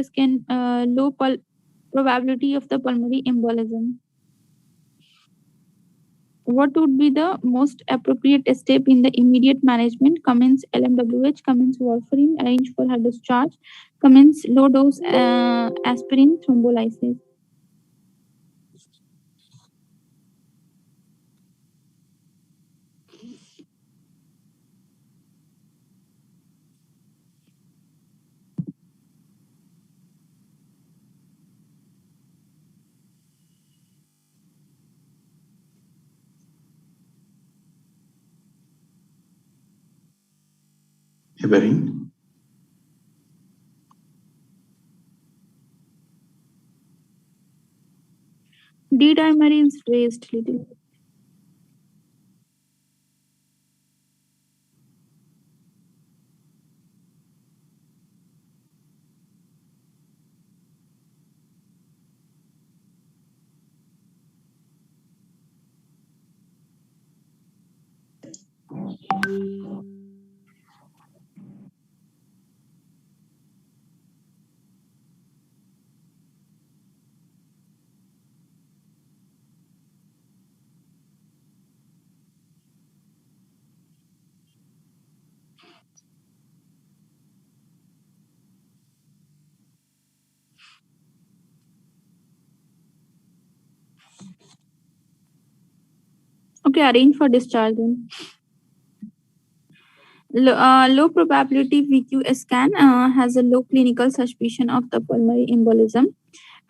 scan probability of the pulmonary embolism. What would be the most appropriate step in the immediate management? Commence LMWH, commence warfarin, arrange for her discharge, commence low dose aspirin thrombolysis. Heparin. D-dimer is raised little. Okay, arrange for discharge then. Low probability VQ scan has a low clinical suspicion of the pulmonary embolism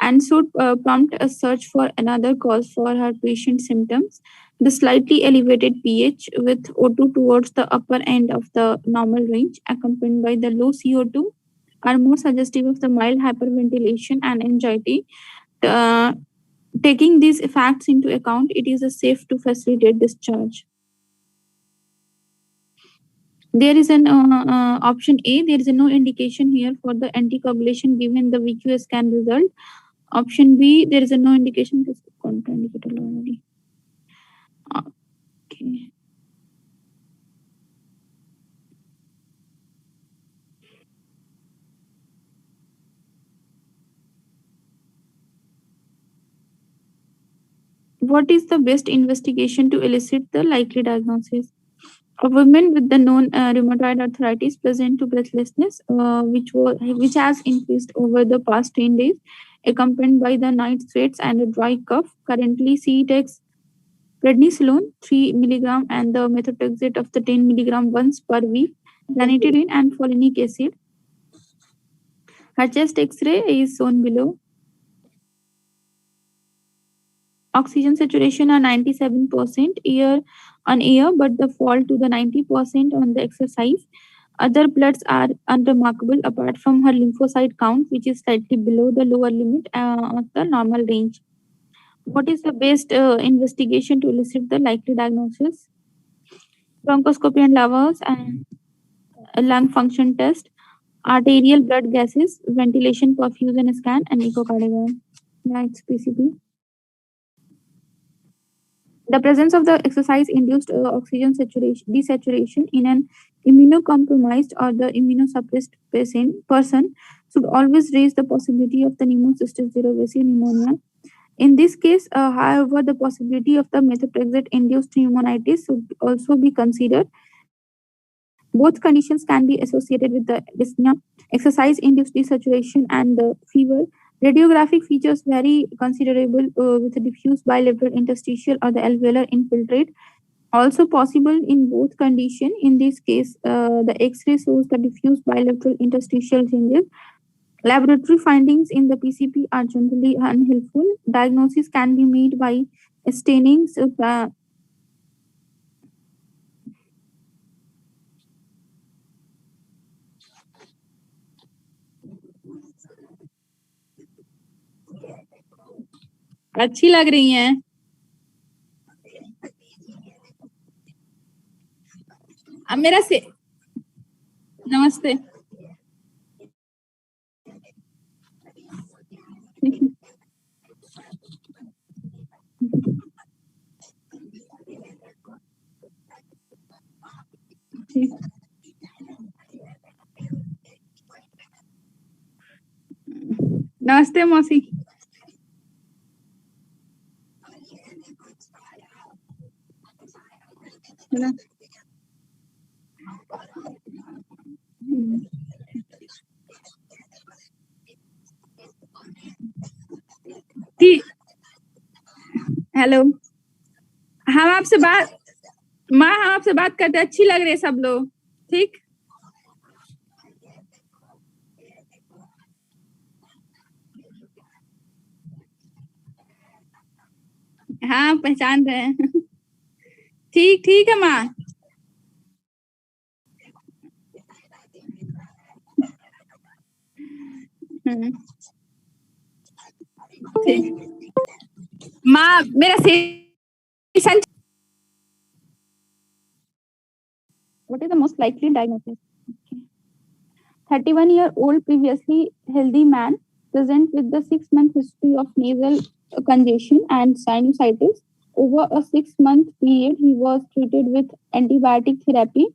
and should prompt a search for another cause for her patient's symptoms. The slightly elevated pH with O2 towards the upper end of the normal range, accompanied by the low CO2, are more suggestive of the mild hyperventilation and anxiety. Uh, Taking these facts into account, it is safe to facilitate discharge. There is an option A. There is no indication here for the anticoagulation given the VQ scan result. Option B. There is no indication. This is contraindicated already. Okay. What is the best investigation to elicit the likely diagnosis? A woman with the known rheumatoid arthritis present to breathlessness, which has increased over the past 10 days, accompanied by the night sweats and a dry cough. Currently, she takes prednisolone 3 mg and the methotrexate of the 10 mg once per week, ranitidine and folinic acid. Her chest X-ray is shown below. Oxygen saturation are 97% year on year, but the fall to the 90% on the exercise. Other bloods are unremarkable apart from her lymphocyte count, which is slightly below the lower limit of the normal range. What is the best investigation to elicit the likely diagnosis? Bronchoscopy and lavas and a lung function test, arterial blood gases, ventilation perfusion scan, and echocardiogram. Yeah, it's PCP. The presence of the exercise-induced oxygen desaturation in an immunocompromised or the immunosuppressed person should always raise the possibility of the pneumocystis jirovecii pneumonia. In this case, however, the possibility of the methotrexate-induced pneumonitis should also be considered. Both conditions can be associated with the dyspnea, exercise-induced desaturation, and the fever. Radiographic features vary considerable with a diffuse bilateral interstitial or the alveolar infiltrate. Also possible in both conditions. In this case, the X-ray shows the diffuse bilateral interstitial changes. Laboratory findings in the PCP are generally unhelpful. Diagnosis can be made by staining. अच्छी लग रही हैं। अब मेरा से नमस्ते। नमस्ते मौसी. हेलो. हम आपसे बात माँ हम आपसे बात करते अच्छी लग रही है सब लोग. ठीक. हाँ पहचान रहे हैं. ठीक ठीक है माँ. ठीक. माँ मेरा session. What is the most likely diagnosis? 31-year-old previously healthy man present with the 6-month history of nasal congestion and sinusitis. Over a 6-month period, he was treated with antibiotic therapy,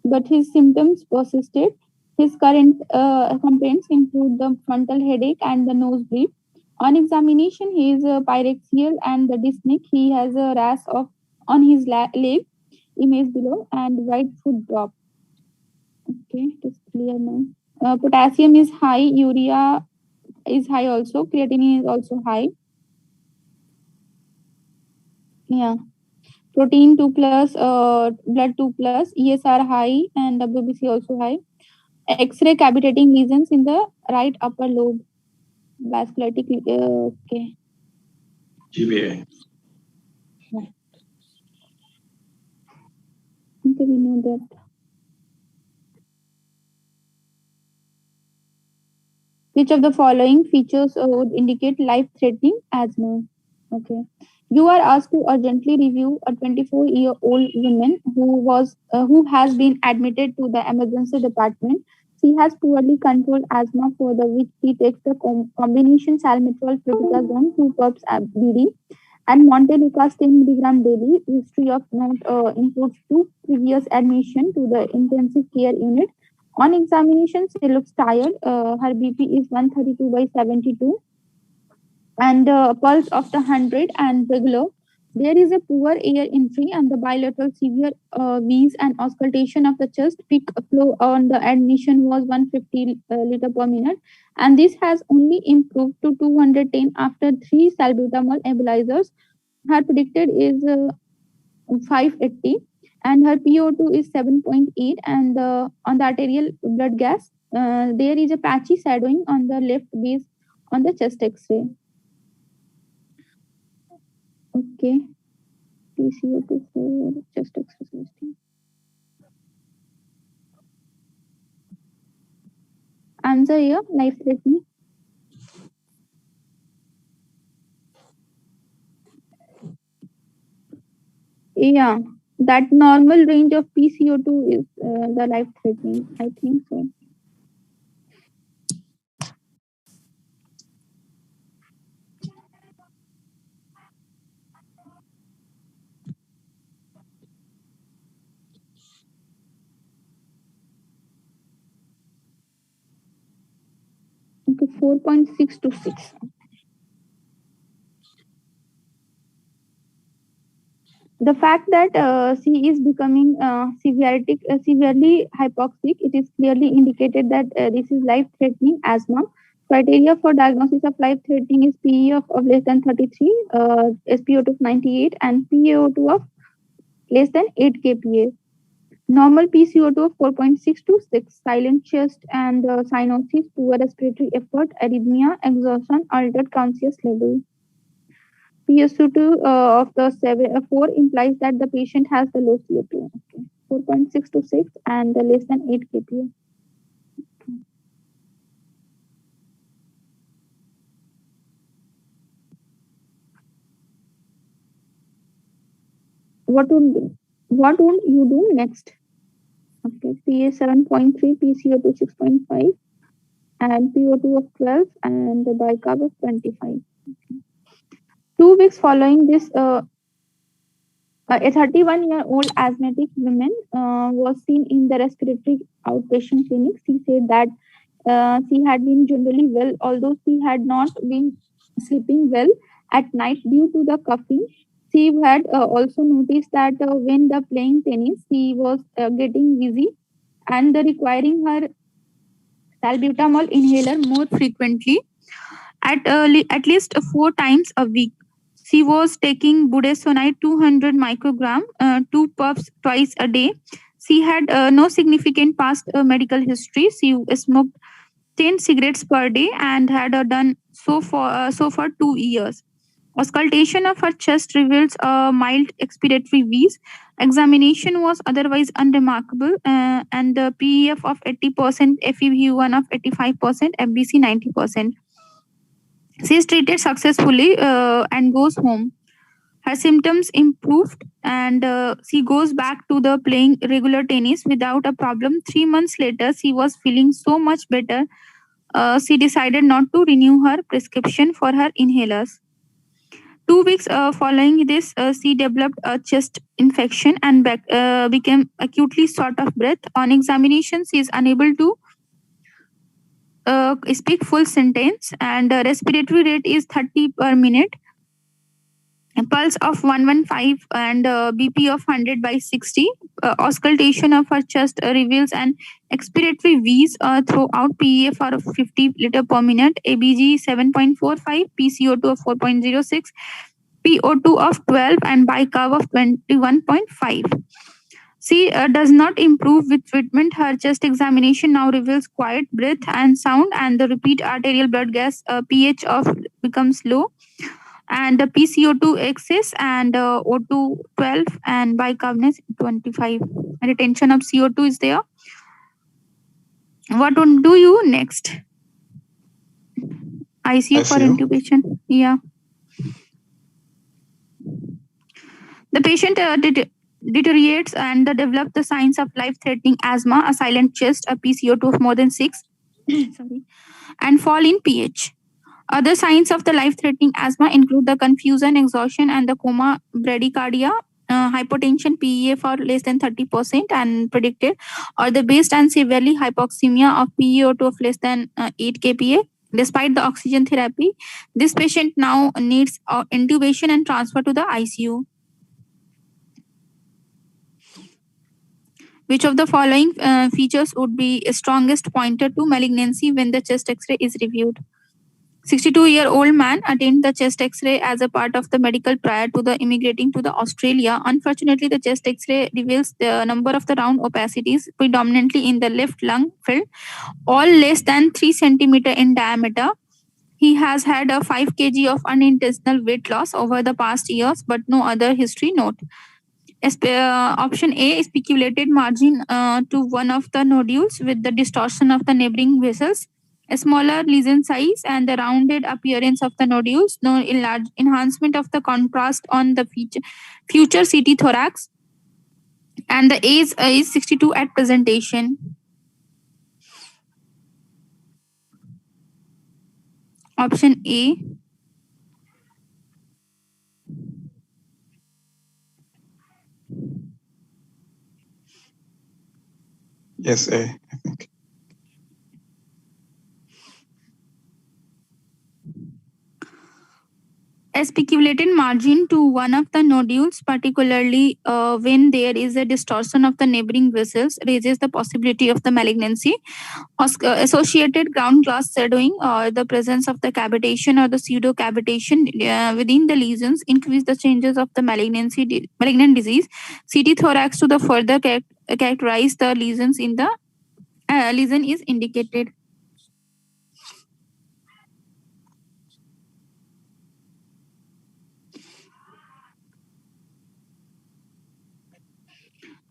but his symptoms persisted. His current complaints include the frontal headache and the nosebleed. On examination, he is pyrexial and the dyspneic. He has a rash on his leg, image below, and right foot drop. Okay, it is clear now. Potassium is high, urea is high also, creatinine is also high. Yeah. Protein 2 plus, blood 2 plus, ESR high, and WBC also high. X-ray cavitating lesions in the right upper lobe. Vasculitic, okay. GBA. Okay, we know that. Which of the following features would indicate life-threatening asthma? Okay. You are asked to urgently review a 24-year-old woman who has been admitted to the emergency department. She has poorly controlled asthma for the which she takes the combination salmeterol fluticasone 2 puffs BD and Montelukast 10 mg daily. History of note includes 2 previous admission to the intensive care unit. On examination, she looks tired. Her BP is 132/72 and pulse of the 100 and regular. There is a poor air entry and the bilateral severe wheeze and auscultation of the chest. Peak flow on the admission was 150 liter per minute, and this has only improved to 210 after 3 salbutamol nebulizers. Her predicted is 580, and her PO2 is 7.8, and on the arterial blood gas, there is a patchy shadowing on the left base on the chest X-ray. Okay. PCO2 for chest X-ray. Answer here, life-threatening. Yeah, that normal range of PCO2 is the life-threatening. I think so. Okay, 4.6 to 6. The fact that she is becoming severely hypoxic, it is clearly indicated that this is life-threatening asthma. Criteria for diagnosis of life-threatening is PE of less than 33, SpO2 of 98, and PaO2 of less than 8 kPa. Normal PCO2 of 4.6 to 6, silent chest and cyanosis, poor respiratory effort, arrhythmia, exhaustion, altered conscious level. PSO2 of the 4 implies that the patient has the low CO2. Okay. 4.6 to 6 and less than 8 kPa. What would you do next? Okay, PA 7.3, PCO2 6.5, and PO2 of 12, and the bicarb of 25. Okay. 2 weeks following this, a 31-year-old asthmatic woman was seen in the respiratory outpatient clinic. She said that She had been generally well, although she had not been sleeping well at night due to the coughing. She had also noticed that when the playing tennis, she was getting dizzy and requiring her salbutamol inhaler more frequently at least 4 times a week. She was taking budesonide 200 microgram, 2 puffs twice a day. She had no significant past medical history. She smoked 10 cigarettes per day and had done so for 2 years. Auscultation of her chest reveals a mild expiratory wheeze. Examination was otherwise unremarkable, and the PEF of 80%, FEV1 of 85%, FBC 90%. She is treated successfully and goes home. Her symptoms improved and she goes back to the playing regular tennis without a problem. 3 months later, she was feeling so much better. She decided not to renew her prescription for her inhalers. 2 weeks following this, she developed a chest infection and became acutely short of breath. On examination, she is unable to speak full sentence, and respiratory rate is 30 per minute. A pulse of 115 and BP of 100 by 60. Auscultation of her chest reveals an expiratory wheeze throughout PEFR of 50 liter per minute, ABG 7.45, PCO2 of 4.06, PO2 of 12, and bicarb of 21.5. She does not improve with treatment. Her chest examination now reveals quiet breath and sound, and the repeat arterial blood gas pH of becomes low, and the PCO2 excess, and O2 12, and bicarbonate 25. Retention of CO2 is there. What would do you next? ICU for ICU. intubation. Yeah. The patient deteriorates and develops the signs of life-threatening asthma, a silent chest, a PCO2 of more than 6, sorry, and fall in pH. Other signs of the life-threatening asthma include the confusion, exhaustion, and the coma, bradycardia, hypotension, PEA for less than 30% and predicted, or the based and severely hypoxemia of PeO2 of less than 8 kPa. Despite the oxygen therapy, this patient now needs intubation and transfer to the ICU. Which of the following features would be a strongest pointer to malignancy when the chest X-ray is reviewed? 62-year-old man attained the chest X-ray as a part of the medical prior to the immigrating to the Australia. Unfortunately, the chest X-ray reveals the number of the round opacities, predominantly in the left lung field, all less than 3 centimeter in diameter. He has had a 5 kg of unintentional weight loss over the past years, but no other history note. Option A is speculated margin to one of the nodules with the distortion of the neighboring vessels, a smaller lesion size, and the rounded appearance of the nodules, no enhancement of the contrast on the future CT thorax, and the age is 62 at presentation. Option A. Yes, A, I think. A speculated margin to one of the nodules, particularly when there is a distortion of the neighboring vessels, raises the possibility of the malignancy. Associated ground glass shadowing or the presence of the cavitation or the pseudo cavitation within the lesions increase the changes of the malignant disease. CT thorax to the further characterize the lesions in the lesion is indicated.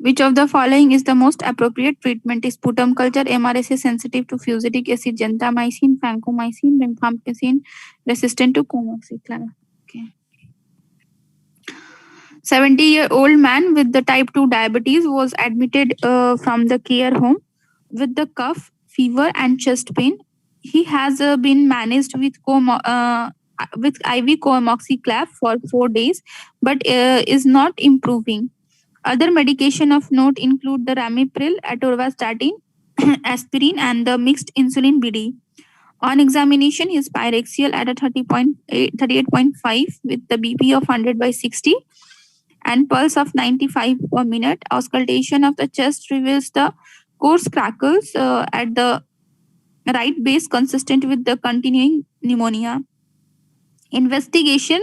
Which of the following is the most appropriate treatment? Is sputum culture, MRSA sensitive to fusidic acid, gentamicin, vancomycin, rifampicin, resistant to comoxiclav? Okay. 70-year-old man with the type 2 diabetes was admitted from the care home with the cough, fever, and chest pain. He has been managed with IV comoxiclav for 4 days, but is not improving. Other medication of note include the ramipril, atorvastatin, aspirin, and the mixed insulin BD. On examination, his pyrexial at a 38.5 with the BP of 100 by 60 and pulse of 95 per minute. Auscultation of the chest reveals the coarse crackles at the right base consistent with the continuing pneumonia. Investigation,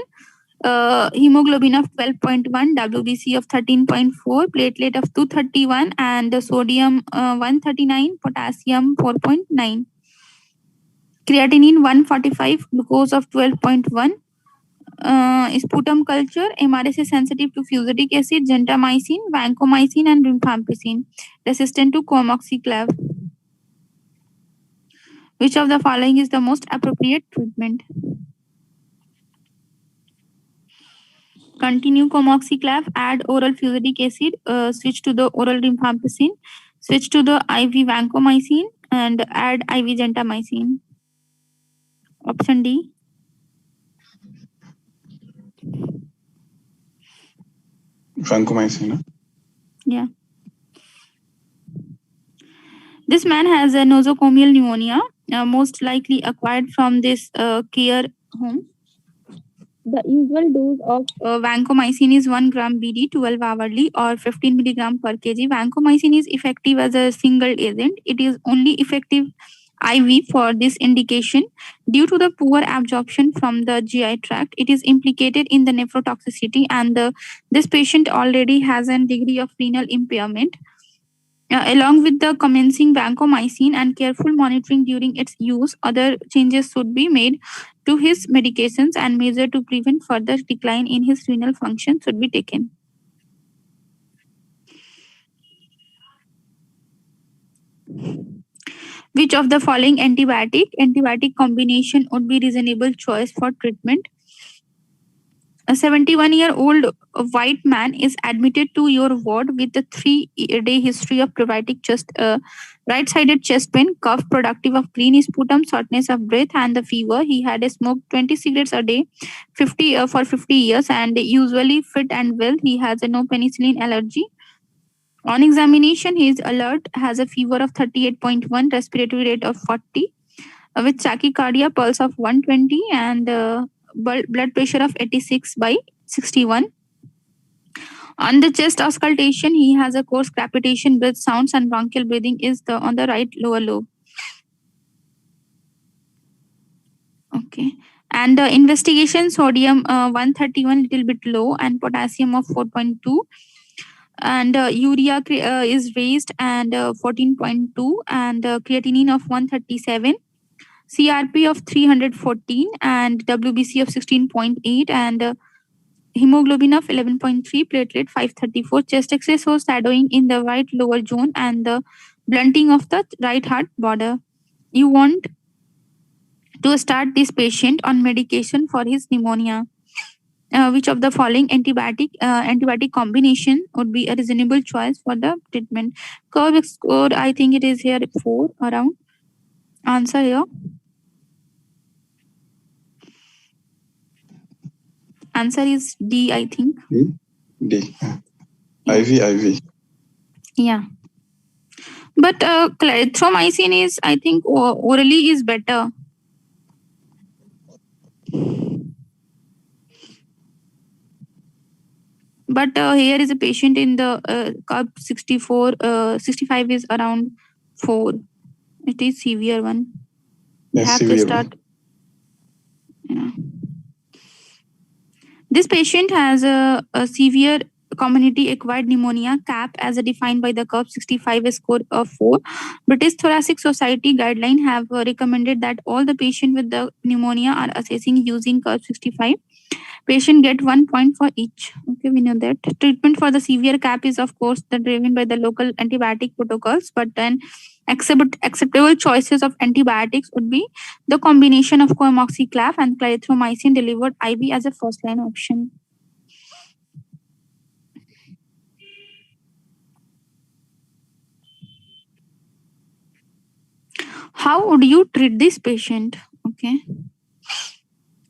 hemoglobin of 12.1, WBC of 13.4, platelet of 231, and sodium 139, potassium 4.9, creatinine 145, glucose of 12.1. Sputum culture, MRSA sensitive to fusidic acid, gentamicin, vancomycin, and rifampicin, resistant to comoxiclav. Which of the following is the most appropriate treatment? Continue comoxiclav, add oral fusidic acid, switch to the oral rifampicin, switch to the IV vancomycin, and add IV gentamicin. Option D. Vancomycin. Huh? Yeah. This man has a nosocomial pneumonia, most likely acquired from this care home. The usual dose of vancomycin is 1 gram BD 12 hourly or 15 milligram per kg. Vancomycin is effective as a single agent. It is only effective IV for this indication. Due to the poor absorption from the GI tract, it is implicated in the nephrotoxicity, and this patient already has a degree of renal impairment. Along with the commencing vancomycin and careful monitoring during its use, other changes should be made to his medications, and measures to prevent further decline in his renal function should be taken. Which of the following antibiotic combination would be reasonable choice for treatment? A 71-year-old white man is admitted to your ward with a 3-day history of previtic chest, right-sided chest pain, cough productive of clean sputum, shortness of breath, and the fever. He had smoked 20 cigarettes a day, 50 years, and usually fit and well. He has no penicillin allergy. On examination, he is alert, has a fever of 38.1, respiratory rate of 40, with tachycardia, pulse of 120, and blood pressure of 86 by 61. On the chest auscultation, he has a coarse crepitation, breath sounds, and bronchial breathing is on the right lower lobe. Okay. And investigation, sodium 131, little bit low, and potassium of 4.2. And urea is raised, and 14.2, and creatinine of 137. CRP of 314 and WBC of 16.8 and hemoglobin of 11.3, platelet 534. Chest X-ray shows shadowing in the right lower zone and the blunting of the right heart border. You want to start this patient on medication for his pneumonia. Which of the following antibiotic combination would be a reasonable choice for the treatment? Curve score, I think it is here 4 around. Answer here. Answer is D, I think. D. IV. Yeah. But clarithromycin is, I think, orally is better. But here is a patient in the cup 65 is around 4. It is severe one. We Yes, have severe to start. Yeah. This patient has a severe community acquired pneumonia, CAP, as defined by the CUP 65 score of 4. British Thoracic Society guideline have recommended that all the patients with the pneumonia are assessing using CUP 65. Patient get 1 point for each. Okay, we know that. Treatment for the severe CAP is, of course, driven by the local antibiotic protocols, but then acceptable choices of antibiotics would be the combination of coamoxiclav and clarithromycin delivered IV as a first line option. How would you treat this patient? Okay.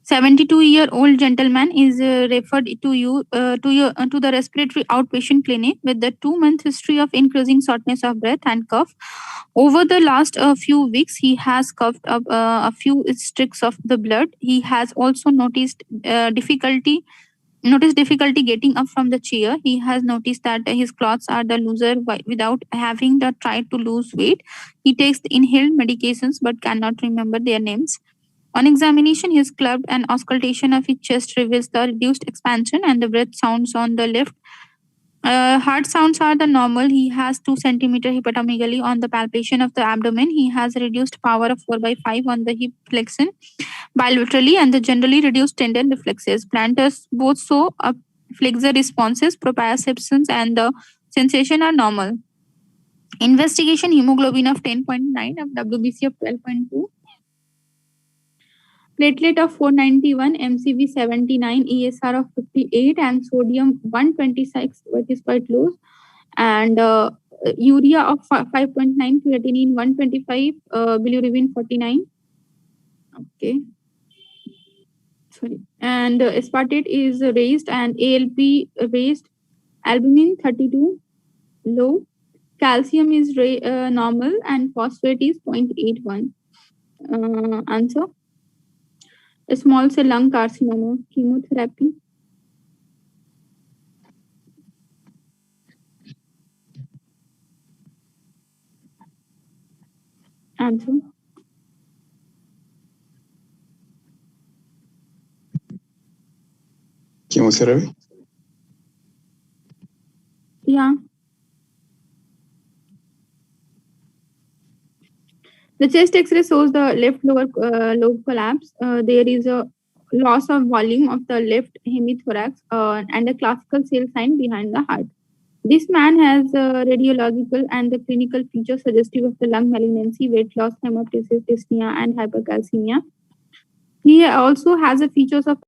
72-year-old gentleman is referred to the respiratory outpatient clinic with the 2-month history of increasing shortness of breath and cough. Over the last few weeks, he has coughed up a few streaks of the blood. He has also noticed difficulty getting up from the chair. He has noticed that his clothes are the looser without having tried to lose weight. He takes the inhaled medications but cannot remember their names. On examination, his clubbed and auscultation of his chest reveals the reduced expansion and the breath sounds on the left. Heart sounds are the normal. He has 2 centimeter hepatomegaly on the palpation of the abdomen. He has reduced power of 4 by 5 on the hip flexion bilaterally and the generally reduced tendon reflexes. Planters both show flexor responses, proprioceptions, and the sensation are normal. Investigation hemoglobin of 10.9 of WBC of 12.2. Platelet of 491, MCV 79, ESR of 58, and sodium 126, which is quite low. And urea of 5.9, creatinine 125, bilirubin 49. Okay. Sorry. And aspartate is raised and ALP raised. Albumin 32, low. Calcium is normal and phosphate is 0.81. Answer. A small cell lung carcinoma, chemotherapy. Answer. Chemotherapy? Yeah. The chest X-ray shows the left lower lobe collapse. There is a loss of volume of the left hemithorax and a classical cell sign behind the heart. This man has radiological and the clinical features suggestive of the lung malignancy, weight loss, hemoptysis, dyspnea, and hypercalcemia. He also has the features of